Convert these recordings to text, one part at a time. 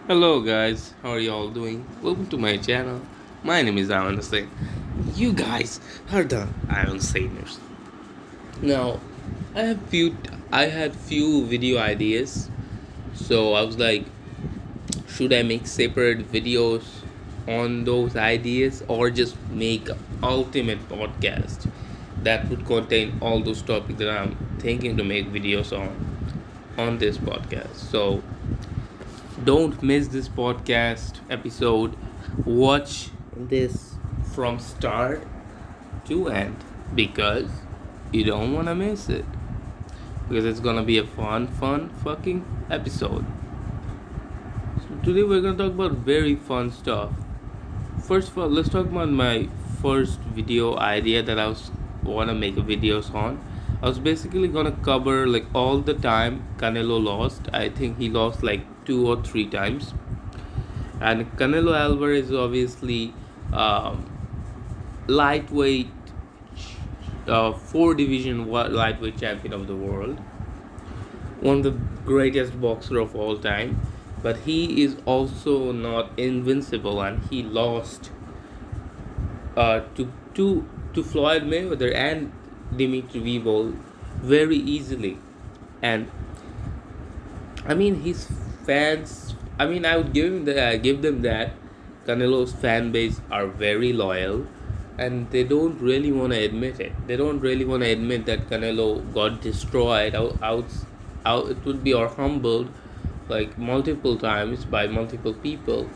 Hello guys, how are you all doing? Welcome to my channel. My name is Alan Hussain. You guys are the Iron Sainers. Now, I have few I had few video ideas. So I was like, should I make separate videos on those ideas or just make ultimate podcast that would contain all those topics that I'm thinking to make videos on this podcast. So don't miss this podcast episode. Watch this from start to end because you don't want to miss it. Because it's gonna be a fun fucking episode. So today we're gonna talk about very fun stuff. First of all, let's talk about my first video idea that I was wanna make videos on. I was basically gonna cover like all the time Canelo lost. I think he lost like 2 or 3 times, and Canelo Alvarez is obviously um, lightweight, four division lightweight champion of the world, one of the greatest boxer of all time. But he is also not invincible, and he lost to Floyd Mayweather and Dimitri Bivol very easily. And I mean, his fans. I mean, I would give them that Canelo's fan base are very loyal, and they don't really want to admit it. They don't really want to admit that Canelo got destroyed. Out it would be or humbled like multiple times by multiple people,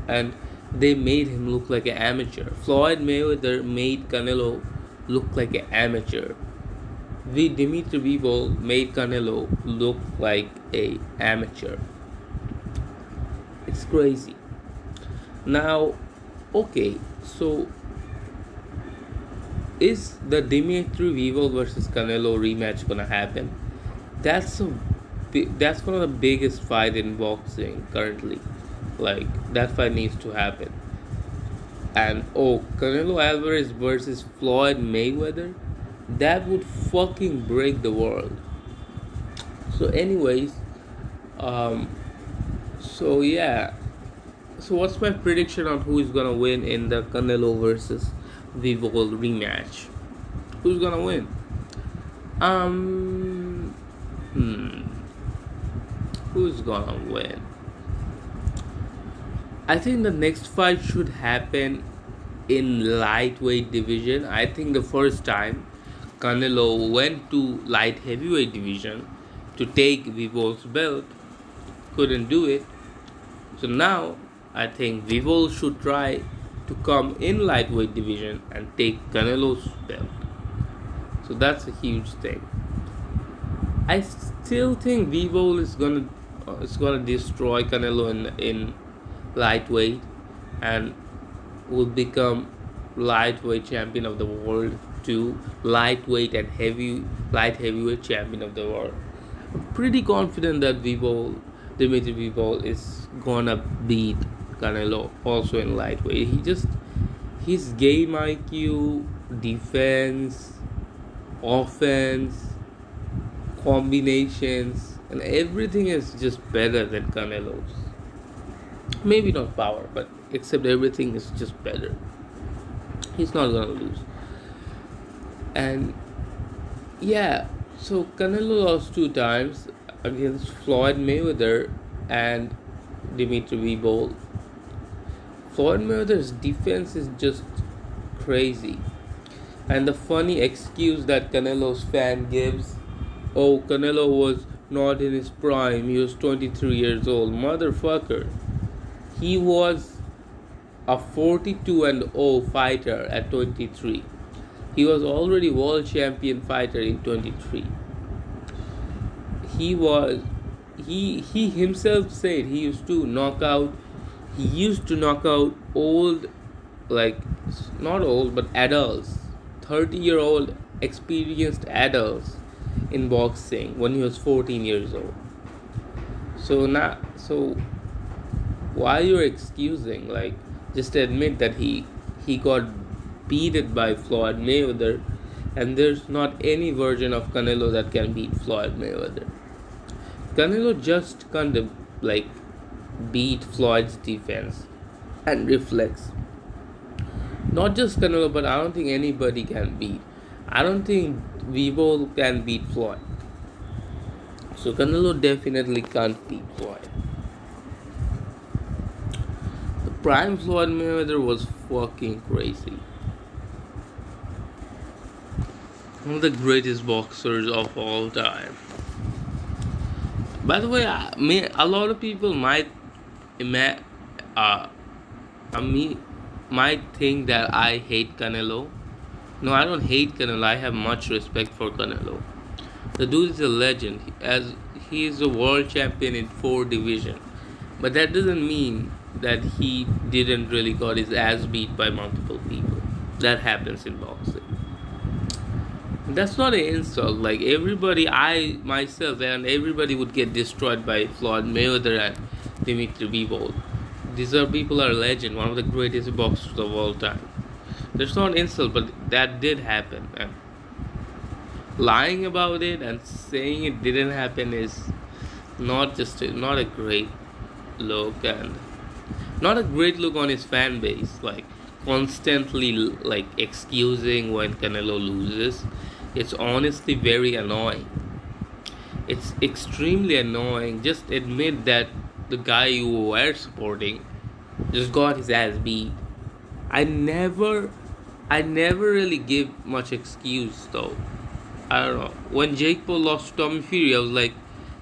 and they made him look like an amateur. Floyd Mayweather made Canelo look like an amateur. Dimitri Bivol made Canelo look like a amateur. It's crazy. Now, okay, so is the Dimitri Bivol versus Canelo rematch gonna happen? That's a that's one of the biggest fight in boxing currently. Like that fight needs to happen. And oh, Canelo Alvarez versus Floyd Mayweather, that would fucking break the world. So, anyways, um, so yeah, so what's my prediction on who is gonna win in the Canelo versus Vivol rematch? Who's gonna win? Um, hmm, who's gonna win? I think the next fight should happen in lightweight division. I think the first time Canelo went to light heavyweight division to take Vivol's belt, couldn't do it. So now I think Vivol should try to come in lightweight division and take Canelo's belt. So that's a huge thing. I still think Vivol is gonna destroy Canelo in lightweight and will become lightweight champion of the world to lightweight and light heavyweight champion of the world. I'm pretty confident that Dimitri Bivol is gonna beat Canelo also in lightweight. His game IQ, defense, offense, combinations, and everything is just better than Canelo's. Maybe not power, but except everything is just better. He's not gonna lose. And yeah, so Canelo lost 2 times against Floyd Mayweather and Dimitri Bivol. Floyd Mayweather's defense is just crazy. And the funny excuse that Canelo's fan gives, oh, Canelo was not in his prime, he was 23 years old. Motherfucker. He was a 42 and 0 fighter at 23. He was already world champion fighter in 23. He was he himself said he used to knock out old, like not old but adults, 30-year-old experienced adults in boxing when he was 14 years old. So why you're excusing, like just admit that he got beaten by Floyd Mayweather, and there's not any version of Canelo that can beat Floyd Mayweather. Canelo just can't like beat Floyd's defense and reflex. Not just Canelo, but I don't think anybody can beat. I don't think Vivo can beat Floyd. So Canelo definitely can't beat Floyd. The prime Floyd Mayweather was fucking crazy. One of the greatest boxers of all time. By the way, a lot of people might ima- uh, me might think that I hate Canelo. No, I don't hate Canelo. I have much respect for Canelo. The dude is a legend, as he is a world champion in 4 divisions. But that doesn't mean that he didn't really got his ass beat by multiple people. That happens in boxing. That's not an insult. Like everybody, I myself and everybody would get destroyed by Floyd Mayweather and Dimitri Bivol. These are people are legend, one of the greatest boxers of all time. That's not an insult, but that did happen. And lying about it and saying it didn't happen is not a great look, and not a great look on his fan base. Like constantly like excusing when Canelo loses. It's honestly very annoying. It's extremely annoying. Just admit that the guy you were supporting just got his ass beat. I never I never really give much excuse though. I don't know. When Jake Paul lost to Tommy Fury, I was like,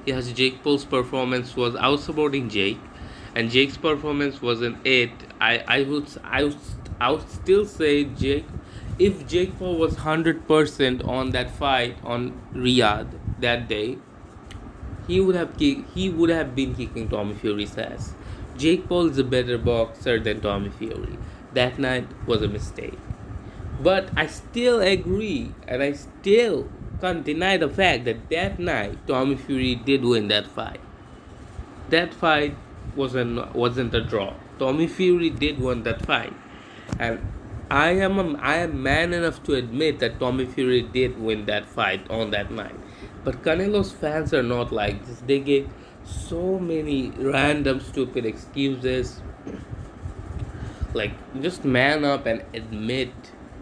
yes, Jake Paul's performance was. I was supporting Jake, and Jake's performance wasn't it. I would still say Jake. If Jake Paul was 100% on that fight on Riyadh that day, he would have been kicking Tommy Fury's ass. Jake Paul is a better boxer than Tommy Fury. That night was a mistake. But I still agree, and I still can't deny the fact that that night Tommy Fury did win that fight. That fight wasn't a draw. Tommy Fury did win that fight, and I am man enough to admit that Tommy Fury did win that fight on that night. But Canelo's fans are not like this. They give so many random stupid excuses. Like just man up and admit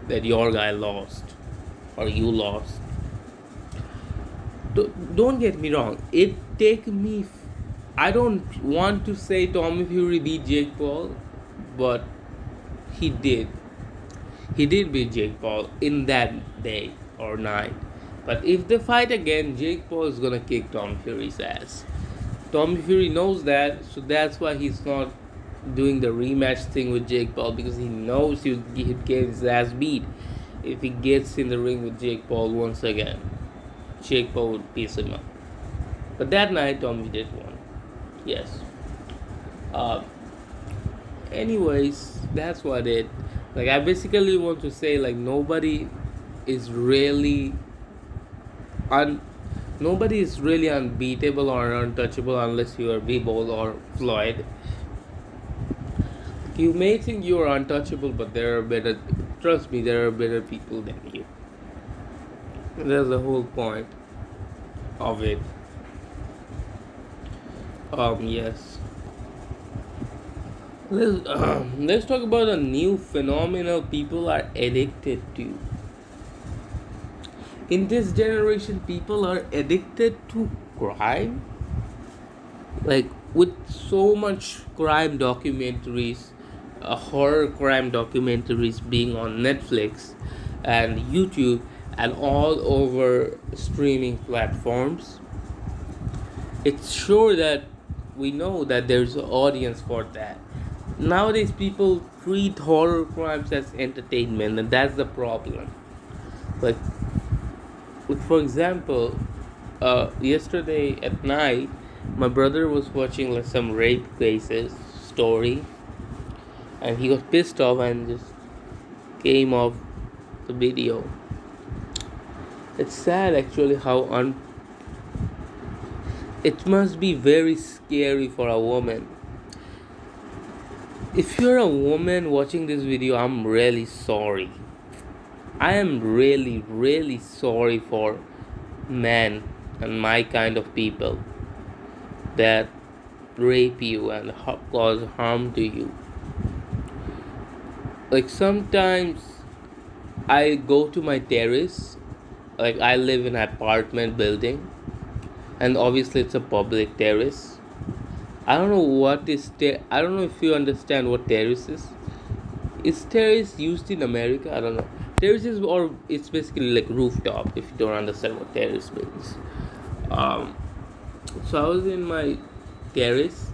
that your guy lost or you lost. Don't get me wrong. It take me. I don't want to say Tommy Fury beat Jake Paul, but he did. He did beat Jake Paul in that day or night. But if they fight again, Jake Paul is gonna kick Tommy Fury's ass. Tommy Fury knows that, so that's why he's not doing the rematch thing with Jake Paul, because he knows he'd get his ass beat if he gets in the ring with Jake Paul once again. Jake Paul would piece him up. But that night, Tommy did win. Yes. Uh, Anyways, that's what it. Like I basically want to say, like is really un. Nobody is really unbeatable or untouchable unless you are Bivol or Floyd. You may think you are untouchable, but there are better. Trust me, there are better people than you. That's the whole point of it. Yes. Let's talk about a new phenomenon people are addicted to. In this generation, people are addicted to crime. Like with so much crime documentaries, horror crime documentaries being on Netflix and YouTube and all over streaming platforms, it's sure that we know that there's an audience for that. Nowadays, people treat horror crimes as entertainment, and that's the problem. Like, for example, yesterday at night, my brother was watching like some rape cases story, and he got pissed off and just came off the video. It's sad actually how it must be very scary for a woman. If you're a woman watching this video, I'm really sorry. I am really, really sorry for men and my kind of people that rape you and cause harm to you. Like sometimes I go to my terrace. Like I live in an apartment building, and obviously it's a public terrace. I don't know what is I don't know if you understand what terrace is. Is terrace used in America? I don't know. Terrace is, or it's basically like rooftop. If you don't understand what terrace means. Um, so I was in my terrace,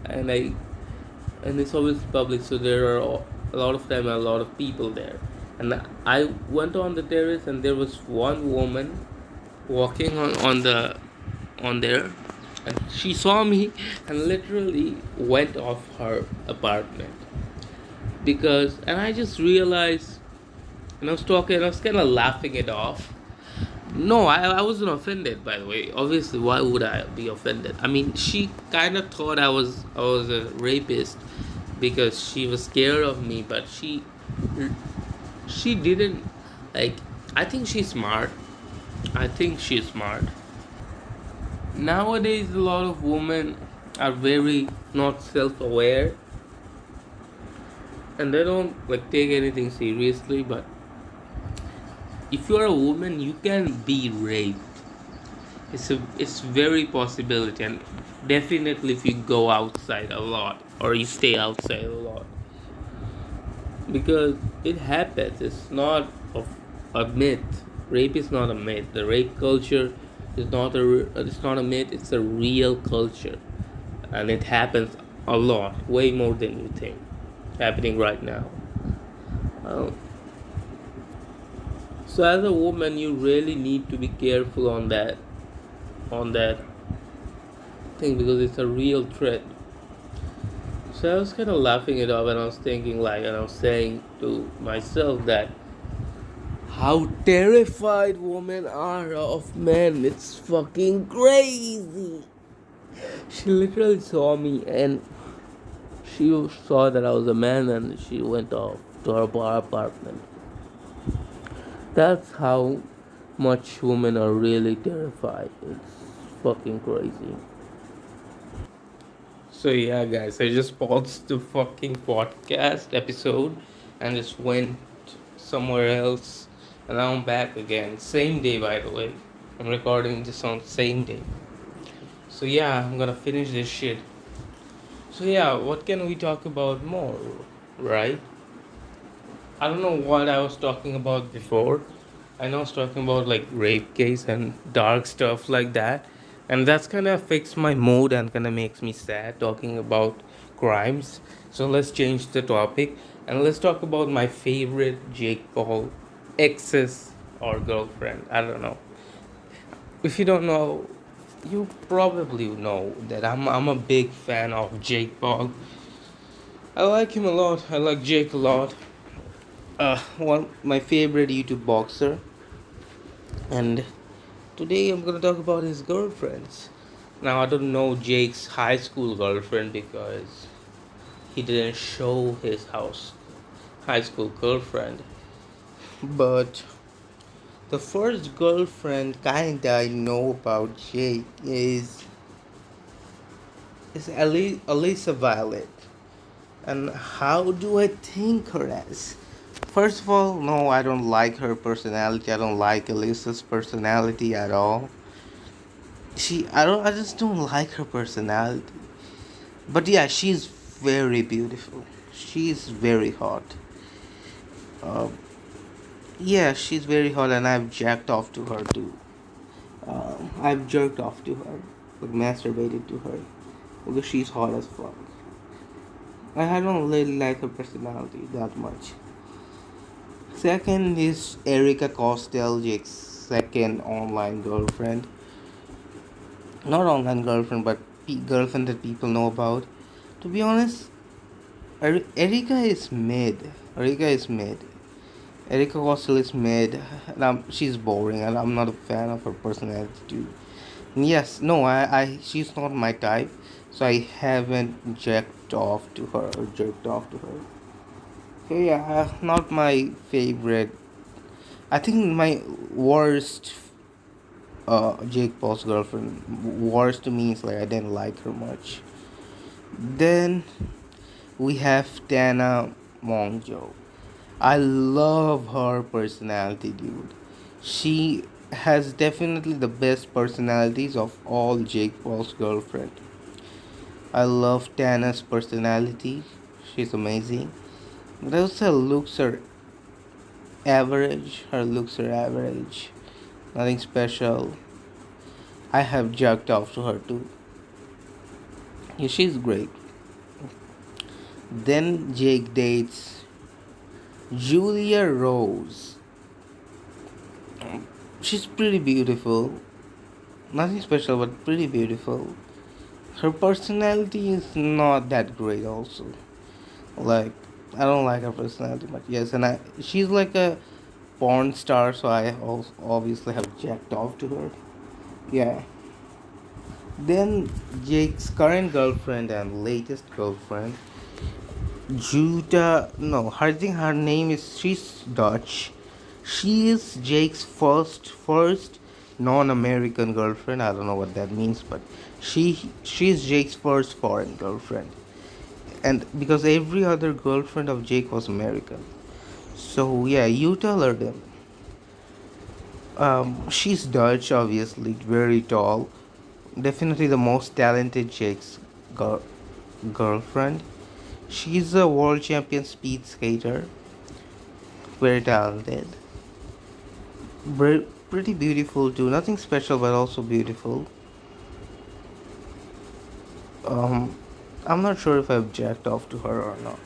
and it's always public, so there are a lot of time a lot of people there. And I went on the terrace, and there was one woman walking on there, and she saw me and literally went off her apartment because, and I just realized, and I was talking, and I was kind of laughing it off. No, I wasn't offended, by the way. Obviously, why would I be offended? I mean, she kind of thought I was a rapist because she was scared of me, but she didn't, like, I think she's smart. I think she's smart. Nowadays, a lot of women are very not self-aware, and they don't like take anything seriously. But if you are a woman, you can be raped. It's very possibility, and definitely if you go outside a lot or you stay outside a lot, because it happens. It's not a myth. Rape is not a myth. The rape culture is not it's not a myth. It's a real culture, and it happens a lot, way more than you think, happening right now. Um, so as a woman, you really need to be careful on that thing because it's a real threat. So I was kind of laughing it off, and I was thinking, like, and I was saying to myself that how terrified women are of men. It's fucking crazy. She literally saw me, and she saw that I was a man, and she went off to her apartment. That's how much women are really terrified. It's fucking crazy. So yeah, guys, I just paused the fucking podcast episode and just went somewhere else, and now I'm back again. Same day, by the way. I'm recording this on the same day. So yeah, I'm gonna finish this shit. So yeah, what can we talk about more, right? I don't know what I was talking about before. I know I was talking about like rape case and dark stuff like that. And that's kind of fixed my mood and kind of makes me sad talking about crimes. So let's change the topic and let's talk about my favorite Jake Paul exes or girlfriend. I don't know. If you don't know, you probably know that I'm a big fan of Jake Paul. I like him a lot. I like Jake a lot. One my favorite YouTube boxer, and today I'm gonna talk about his girlfriends. Now I don't know Jake's high school girlfriend because he didn't show his house high school girlfriend, but the first girlfriend kinda I know about Jake is Elisa Violet. And how do I think her as? First of all, no, I don't like her personality. I don't like Elisa's personality at all. I just don't like her personality. But yeah, she's very beautiful. She's very hot. Uh, yeah, she's very hot, and I've jacked off to her too. I've jerked off to her, like masturbated to her, because she's hot as fuck. I don't really like her personality that much. Second is Erica Costello, Jake's second online girlfriend. Not online girlfriend, but girlfriend that people know about. To be honest, Erica is mid. Erica is mid. Erica Costello is mid. And she's boring, and I'm not a fan of her personality too. And yes, no, she's not my type, so I haven't jerked off to her or jerked off to her. So yeah, not my favorite. I think my worst Jake Paul's girlfriend, worst to me is like I didn't like her much. Then we have Tana Mongjo. I love her personality, dude. She has definitely the best personalities of all Jake Paul's girlfriend. I love Tana's personality. She's amazing. But also her looks are average. Her looks are average. Nothing special. I have jerked off to her too. Yeah, she's great. Then Jake dates Julia Rose. She's pretty beautiful. Nothing special, but pretty beautiful. Her personality is not that great, also. Like, I don't like her personality much. Yes, and she's like a porn star, so I also obviously have jacked off to her. Yeah. Then Jake's current girlfriend and latest girlfriend, Judah. No, I think her name is. She's Dutch. She is Jake's first non-American girlfriend. I don't know what that means, but she's Jake's first foreign girlfriend. And because every other girlfriend of Jake was American. So yeah, you tell her them. She's Dutch, obviously, very tall. Definitely the most talented Jake's girl, girlfriend. She's a world champion speed skater, very talented, pretty beautiful too. Nothing special, but also beautiful. Um, I'm not sure if I've jacked off to her or not.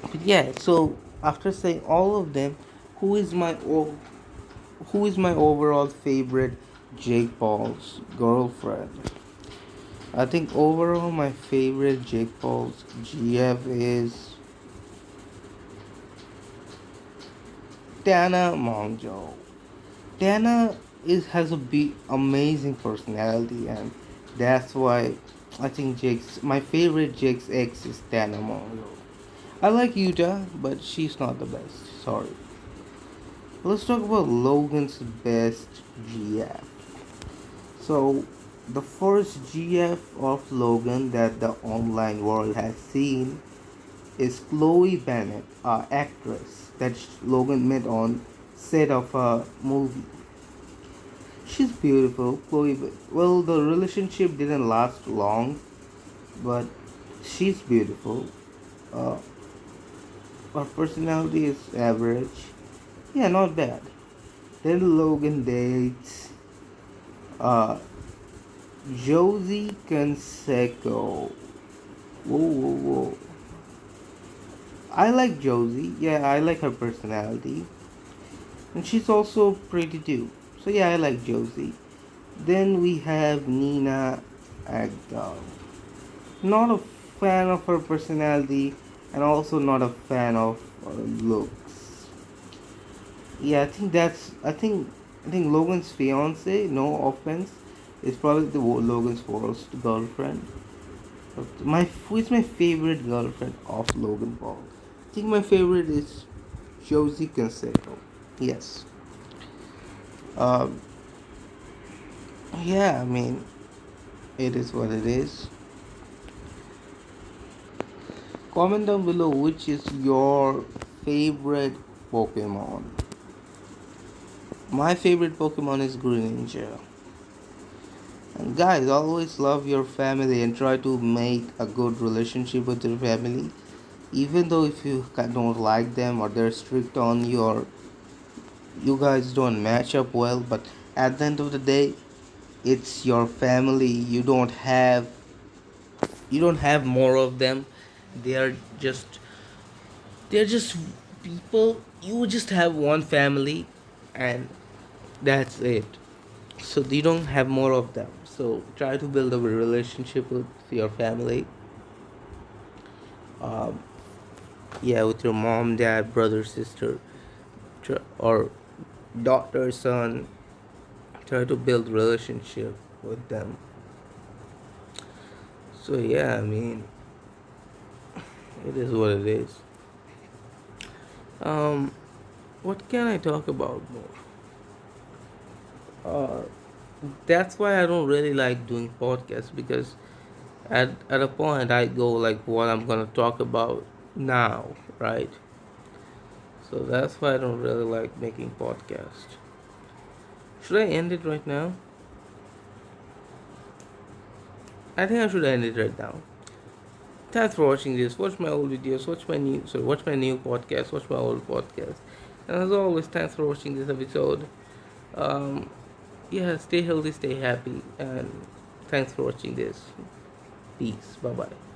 But yeah, so after saying all of them, who is my who is my overall favorite Jake Paul's girlfriend? I think overall my favorite Jake Paul's GF is Tana Mongeau. Tana has a amazing personality, and that's why I think Jake's my favorite Jake's ex is Tana Mongeau. I like Utah, but she's not the best. Sorry. Let's talk about Logan's best GF. So, the first GF of Logan that the online world has seen is Chloe Bennett, an actress that Logan met on set of a movie. She's beautiful, Chloe. Well, the relationship didn't last long, but she's beautiful. Uh, her personality is average. Yeah, not bad. Then Logan dates uh, Josie Canseco. Whoa, whoa, whoa. I like Josie. Yeah, I like her personality. And she's also pretty too. So yeah, I like Josie. Then we have Nina Agdal. Not a fan of her personality, and also not a fan of her looks. Yeah, I think Logan's fiance. No offense, is probably Logan's first girlfriend. But who is my favorite girlfriend of Logan Paul? I think my favorite is Josie Canseco. Yes. Um. Yeah. I mean, it is what it is. Comment down below which is your favorite Pokemon. My favorite Pokemon is Greninja. And guys, always love your family and try to make a good relationship with your family. Even though if you don't like them or they're strict on you or you guys don't match up well, but at the end of the day, it's your family. You don't have more of them. They are just they're just people. You just have one family, and that's it. So you don't have more of them. So try to build a relationship with your family. Um, yeah, with your mom, dad, brother, sister, or daughter, son. Try to build relationship with them. So yeah, I mean, it is what it is. Um, what can I talk about more? Uh, that's why I don't really like doing podcasts because At a point I go like what I'm gonna talk about now, right? So that's why I don't really like making podcasts. Should I end it right now? I think I should end it right now. Thanks for watching this. Watch my old videos. Watch my new podcast. Watch my old podcast. And as always, thanks for watching this episode. Um, yeah, stay healthy, stay happy, and thanks for watching this. Peace. Bye bye.